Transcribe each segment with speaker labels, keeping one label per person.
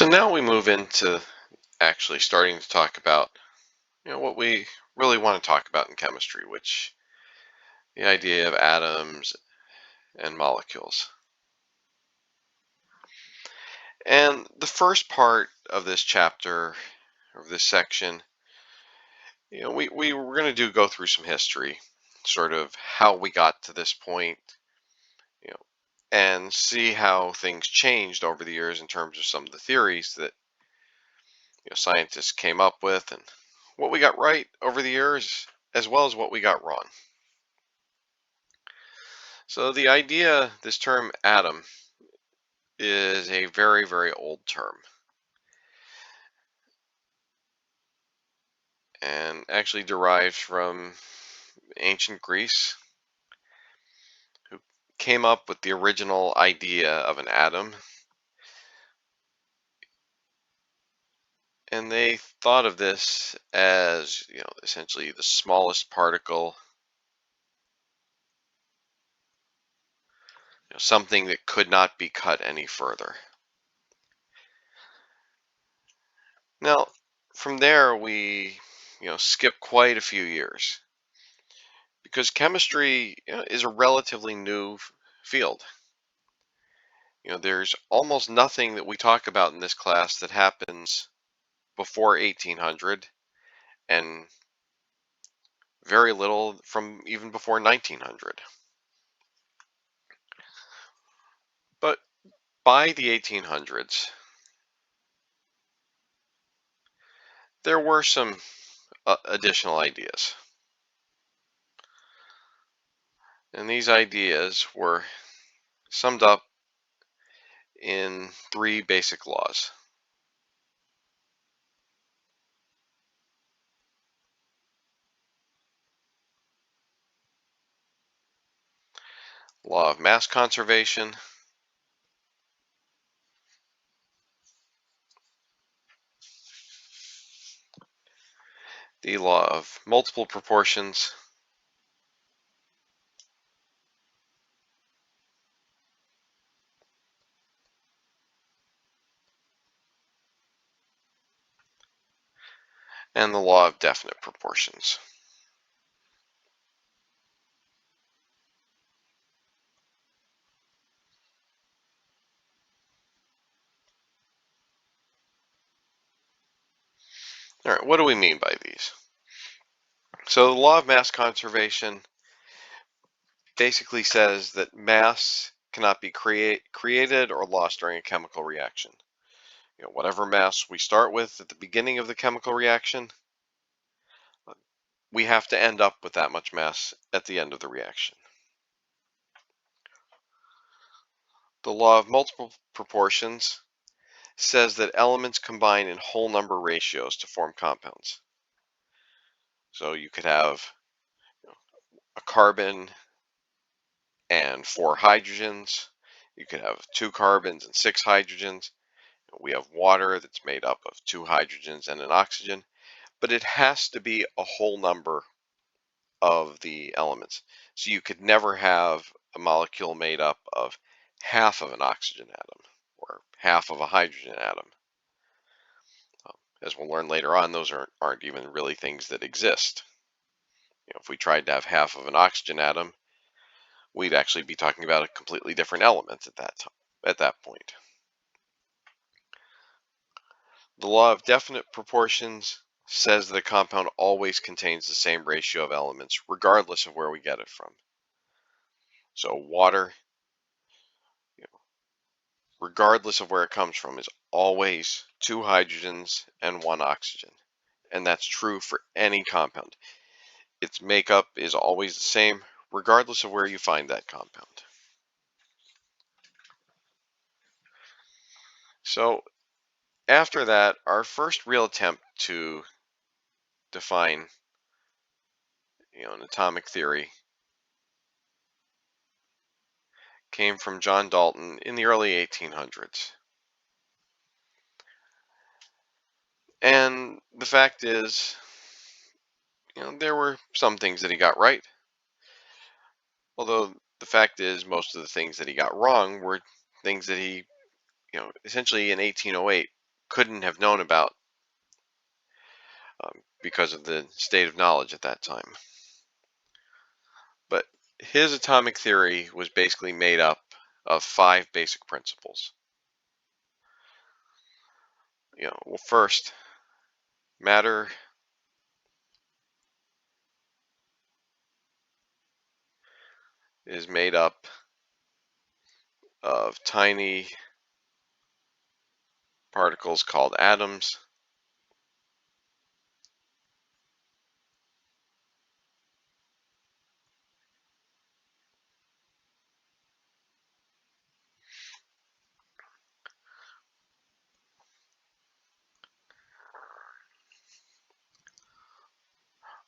Speaker 1: So now we move into actually starting to talk about, what we really want to talk about in chemistry, which the idea of atoms and molecules. And the first part of this chapter, of this section, we were going to go through some history, sort of how we got to this point, you know, and see how things changed over the years in terms of some of the theories that scientists came up with and what we got right over the years, as well as what we got wrong. So the idea, this term atom, is a very, very old term and actually derives from ancient Greece, who came up with the original idea of an atom. And they thought of this as, essentially the smallest particle, something that could not be cut any further. Now, from there, we, skip quite a few years because chemistry, is a relatively new field. There's almost nothing that we talk about in this class that happens before 1800 and very little from even before 1900. But by the 1800s, there were some additional ideas. And these ideas were summed up in three basic laws. Law of mass conservation, the law of multiple proportions, and the law of definite proportions. All right, what do we mean by these? So the law of mass conservation basically says that mass cannot be created or lost during a chemical reaction. Whatever mass we start with at the beginning of the chemical reaction, we have to end up with that much mass at the end of the reaction. The law of multiple proportions says that elements combine in whole number ratios to form compounds. So you could have a carbon and 4 hydrogens. You could have 2 carbons and 6 hydrogens. We have water that's made up of 2 hydrogens and an oxygen, but it has to be a whole number of the elements. So you could never have a molecule made up of half of an oxygen atom or half of a hydrogen atom. As we'll learn later on, those aren't even really things that exist. If we tried to have half of an oxygen atom, we'd actually be talking about a completely different element at that time, at that point. The law of definite proportions says that a compound always contains the same ratio of elements, regardless of where we get it from. So water, regardless of where it comes from, is always 2 hydrogens and 1 oxygen. And that's true for any compound. Its makeup is always the same, regardless of where you find that compound. So after that, our first real attempt to define, an atomic theory came from John Dalton in the early 1800s. And the fact is, there were some things that he got right. Although the fact is, most of the things that he got wrong were things that he, essentially in 1808 couldn't have known about because of the state of knowledge at that time. But his atomic theory was basically made up of 5 basic principles. Well, first, matter is made up of tiny particles called atoms.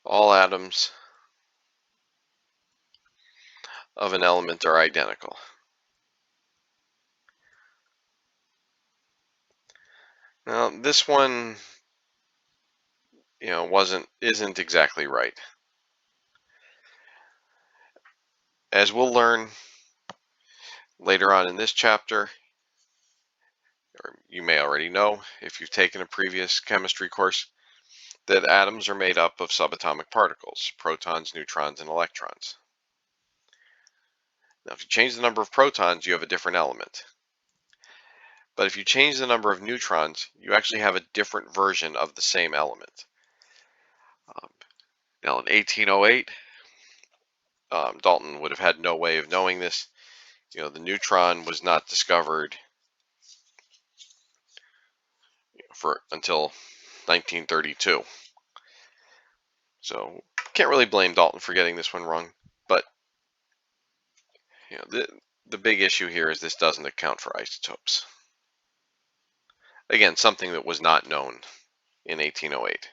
Speaker 1: All atoms of an element are identical. Now, this one, isn't exactly right. As we'll learn later on in this chapter, or you may already know if you've taken a previous chemistry course, that atoms are made up of subatomic particles, protons, neutrons, and electrons. Now, if you change the number of protons, you have a different element. But if you change the number of neutrons, you actually have a different version of the same element. Now, in 1808, Dalton would have had no way of knowing this. The neutron was not discovered until 1932. So can't really blame Dalton for getting this one wrong. But the big issue here is this doesn't account for isotopes. Again, something that was not known in 1808.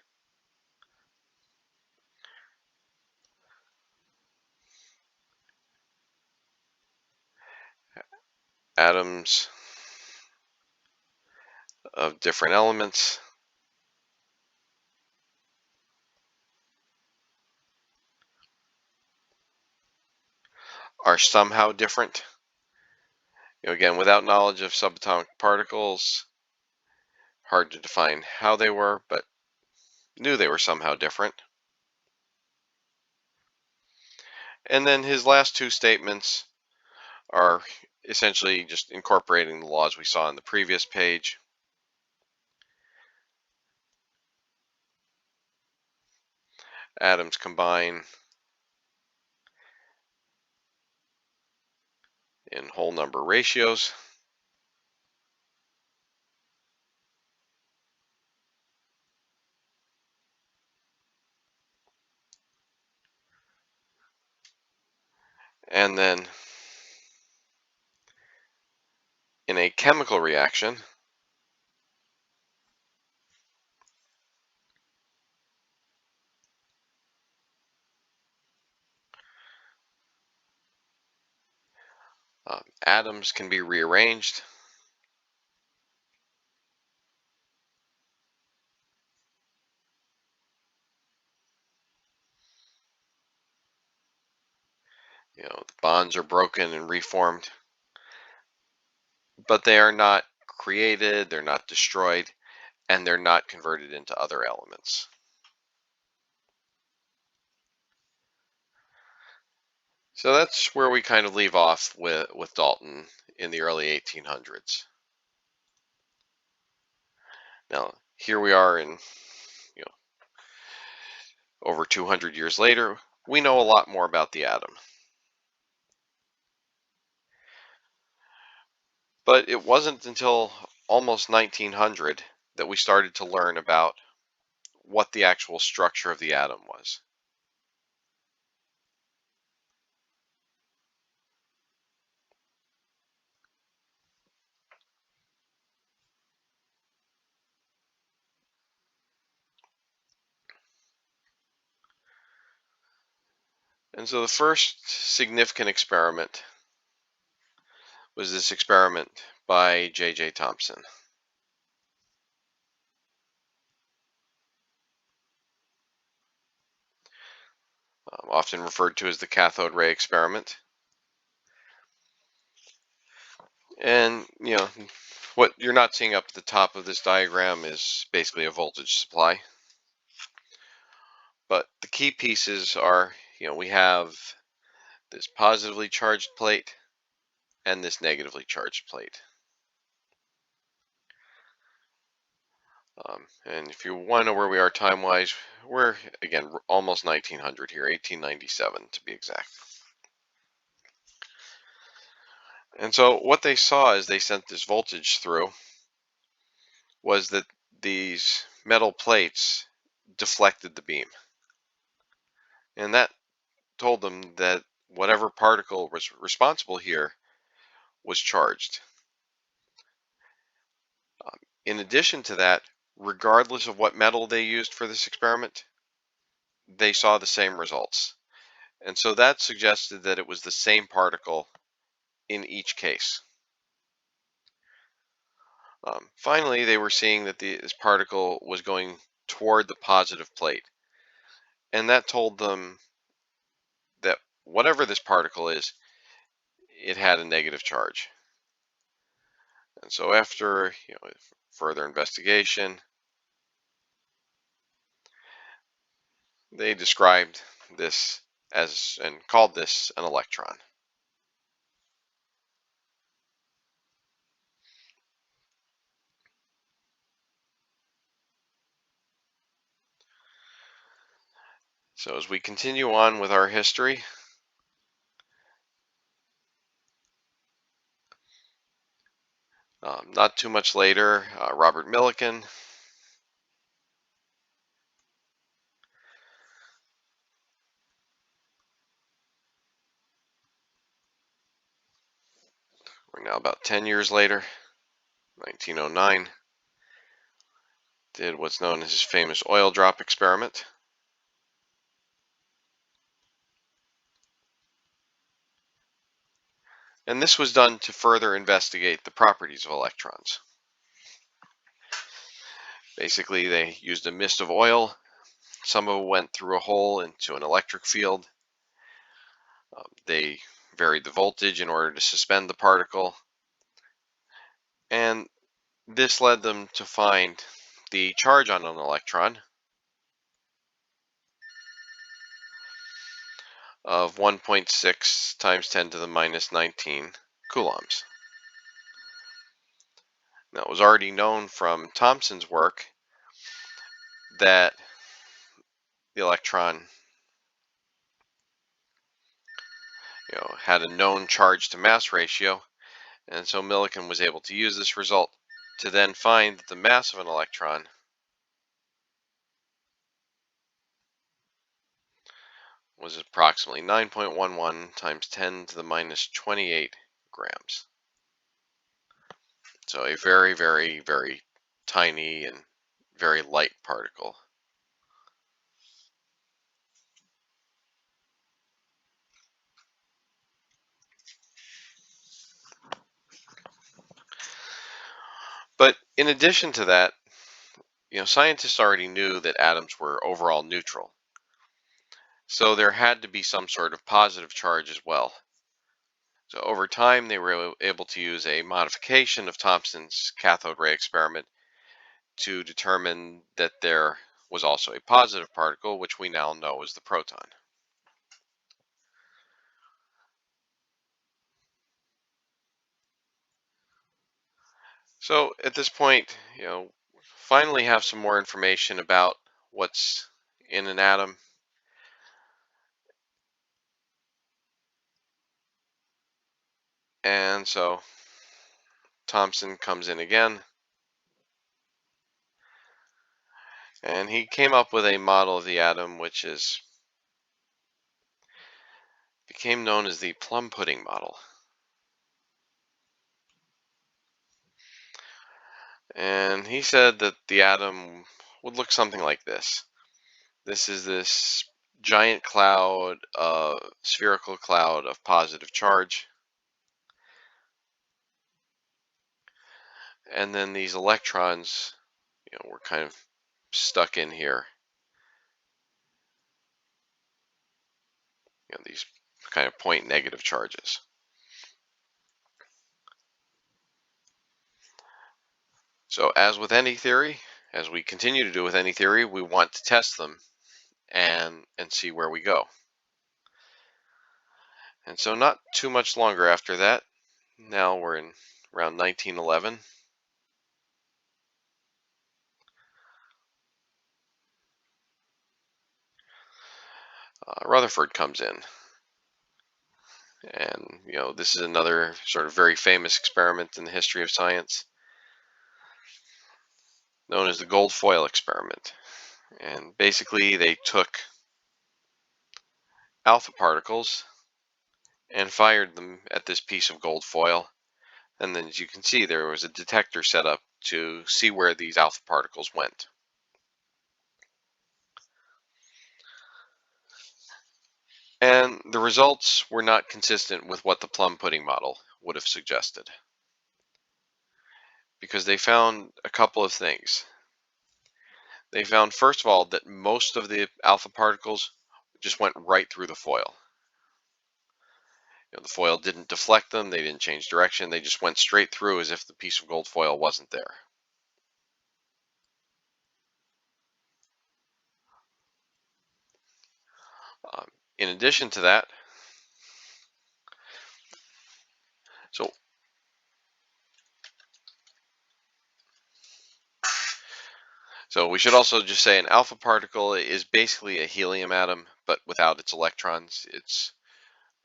Speaker 1: Atoms of different elements are somehow different. Again, without knowledge of subatomic particles, hard to define how they were, but knew they were somehow different. And then his last 2 statements are essentially just incorporating the laws we saw on the previous page. Atoms combine in whole number ratios. And then in a chemical reaction, atoms can be rearranged. The bonds are broken and reformed, but they are not created, they're not destroyed, and they're not converted into other elements. So that's where we kind of leave off with Dalton in the early 1800s. Now, here we are in, over 200 years later, we know a lot more about the atom. But it wasn't until almost 1900 that we started to learn about what the actual structure of the atom was. And so the first significant experiment was this experiment by J.J. Thomson. Often referred to as the cathode ray experiment. And, what you're not seeing up at the top of this diagram is basically a voltage supply. But the key pieces are, we have this positively charged plate and this negatively charged plate. And if you want to know where we are time-wise, we're, again, almost 1900 here, 1897 to be exact. And so what they saw as they sent this voltage through was that these metal plates deflected the beam. And that told them that whatever particle was responsible here was charged. In addition to that, regardless of what metal they used for this experiment, they saw the same results. And so that suggested that it was the same particle in each case. Finally, they were seeing that this particle was going toward the positive plate. And that told them that whatever this particle is, it had a negative charge. And so after further investigation, they described this as and called this an electron. So as we continue on with our history, not too much later, Robert Millikan we're now about 10 years later, 1909, did what's known as his famous oil drop experiment. And this was done to further investigate the properties of electrons. Basically, they used a mist of oil. Some of it went through a hole into an electric field. They varied the voltage in order to suspend the particle. And this led them to find the charge on an electron of 1.6 times 10 to the minus 19 coulombs. Now, it was already known from Thomson's work that the electron had a known charge to mass ratio, and so Millikan was able to use this result to then find that the mass of an electron was approximately 9.11 times 10 to the minus 28 grams. So a very, very, very tiny and very light particle. But in addition to that, scientists already knew that atoms were overall neutral. So there had to be some sort of positive charge as well. So over time, they were able to use a modification of Thomson's cathode ray experiment to determine that there was also a positive particle, which we now know as the proton. So at this point, finally have some more information about what's in an atom. And so Thomson comes in again, and he came up with a model of the atom which became known as the plum pudding model. And he said that the atom would look something like this. This is this giant cloud, spherical cloud of positive charge. And then these electrons, were kind of stuck in here. These kind of point negative charges. So as with any theory, as we continue to do with any theory, we want to test them and see where we go. And so not too much longer after that, now we're in around 1911. Rutherford comes in. And, this is another sort of very famous experiment in the history of science known as the gold foil experiment. And basically, they took alpha particles and fired them at this piece of gold foil. And then, as you can see, there was a detector set up to see where these alpha particles went. And the results were not consistent with what the plum pudding model would have suggested, because they found a couple of things. They found, first of all, that most of the alpha particles just went right through the foil. The foil didn't deflect them, they didn't change direction, they just went straight through as if the piece of gold foil wasn't there. Um, in addition to that, so we should also just say an alpha particle is basically a helium atom, but without its electrons. It's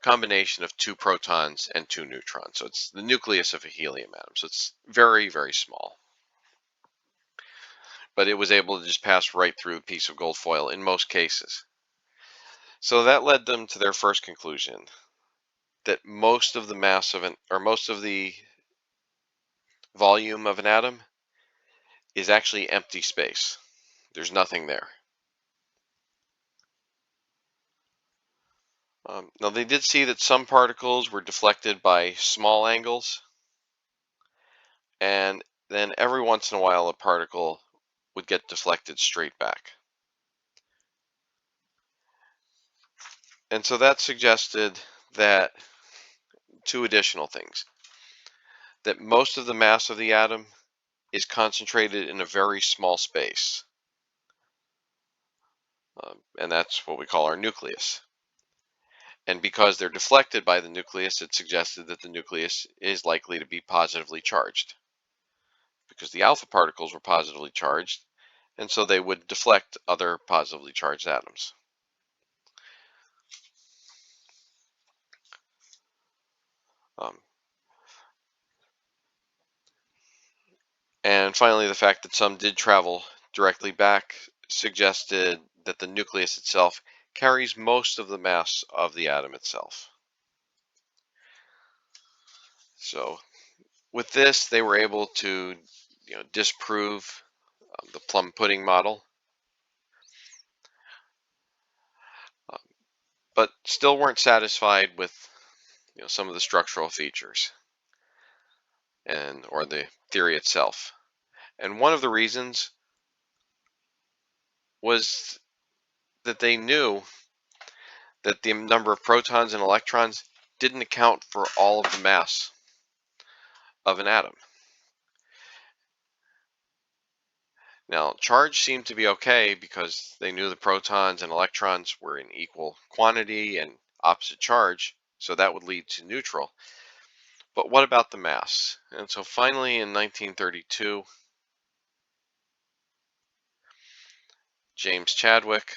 Speaker 1: a combination of 2 protons and 2 neutrons. So it's the nucleus of a helium atom. So it's very, very small. But it was able to just pass right through a piece of gold foil in most cases. So that led them to their first conclusion, that most of the mass of most of the volume of an atom is actually empty space. There's nothing there. Now they did see that some particles were deflected by small angles, and then every once in a while a particle would get deflected straight back. And so that suggested that 2 additional things. That most of the mass of the atom is concentrated in a very small space. And that's what we call our nucleus. And because they're deflected by the nucleus, it suggested that the nucleus is likely to be positively charged, because the alpha particles were positively charged, and so they would deflect other positively charged atoms. Um, and finally, the fact that some did travel directly back suggested that the nucleus itself carries most of the mass of the atom itself. So with this, they were able to disprove the plum pudding model, but still weren't satisfied with some of the structural features or the theory itself. And one of the reasons was that they knew that the number of protons and electrons didn't account for all of the mass of an atom. Now, charge seemed to be okay because they knew the protons and electrons were in equal quantity and opposite charge, so that would lead to neutral. But what about the mass? And so finally in 1932, James Chadwick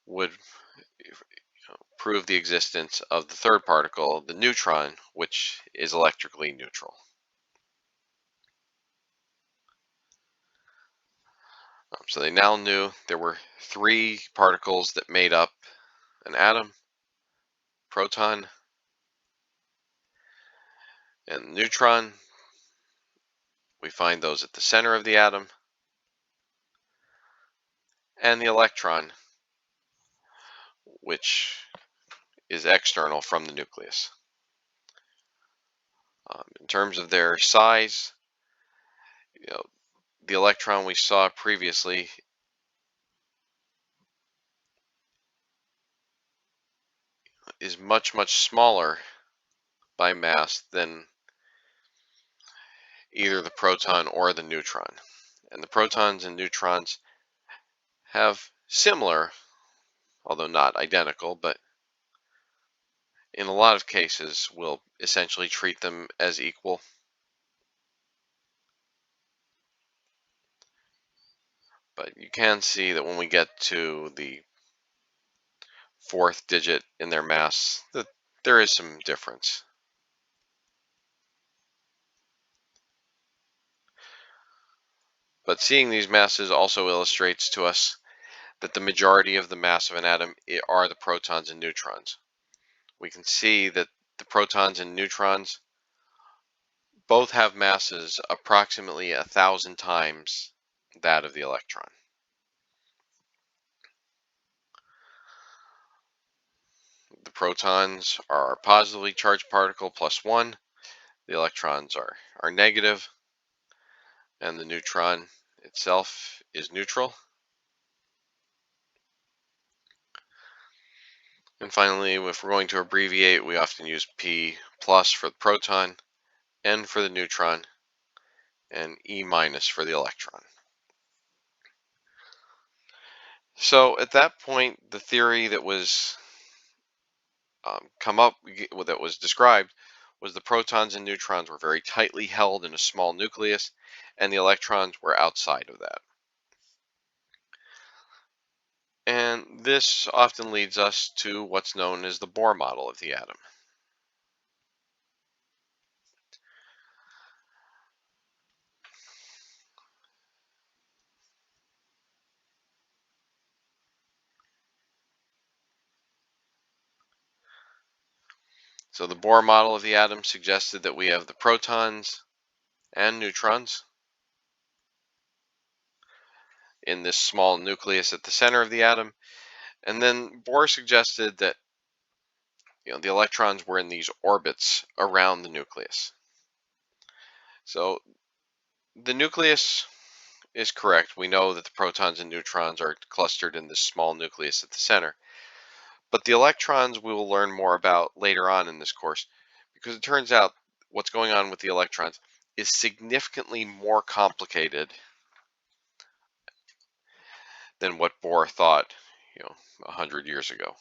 Speaker 1: would prove the existence of the third particle, the neutron, which is electrically neutral. So they now knew there were 3 particles that made up an atom: proton and neutron. We find those at the center of the atom, and the electron, which is external from the nucleus. In terms of their size, the electron we saw previously is much, much smaller by mass than either the proton or the neutron. And the protons and neutrons have similar, although not identical, but in a lot of cases we'll essentially treat them as equal. But you can see that when we get to the fourth digit in their mass, that there is some difference. But seeing these masses also illustrates to us that the majority of the mass of an atom are the protons and neutrons. We can see that the protons and neutrons both have masses approximately 1,000 times that of the electron. The protons are a positively charged particle plus 1, the electrons are negative, and the neutron itself is neutral. And finally, if we're going to abbreviate, we often use P plus for the proton, N for the neutron, and E minus for the electron. So at that point, the theory that was that was described was the protons and neutrons were very tightly held in a small nucleus, and the electrons were outside of that. And this often leads us to what's known as the Bohr model of the atom. So the Bohr model of the atom suggested that we have the protons and neutrons in this small nucleus at the center of the atom. And then Bohr suggested that the electrons were in these orbits around the nucleus. So the nucleus is correct. We know that the protons and neutrons are clustered in this small nucleus at the center. But the electrons we will learn more about later on in this course, because it turns out what's going on with the electrons is significantly more complicated than what Bohr thought, 100 years ago.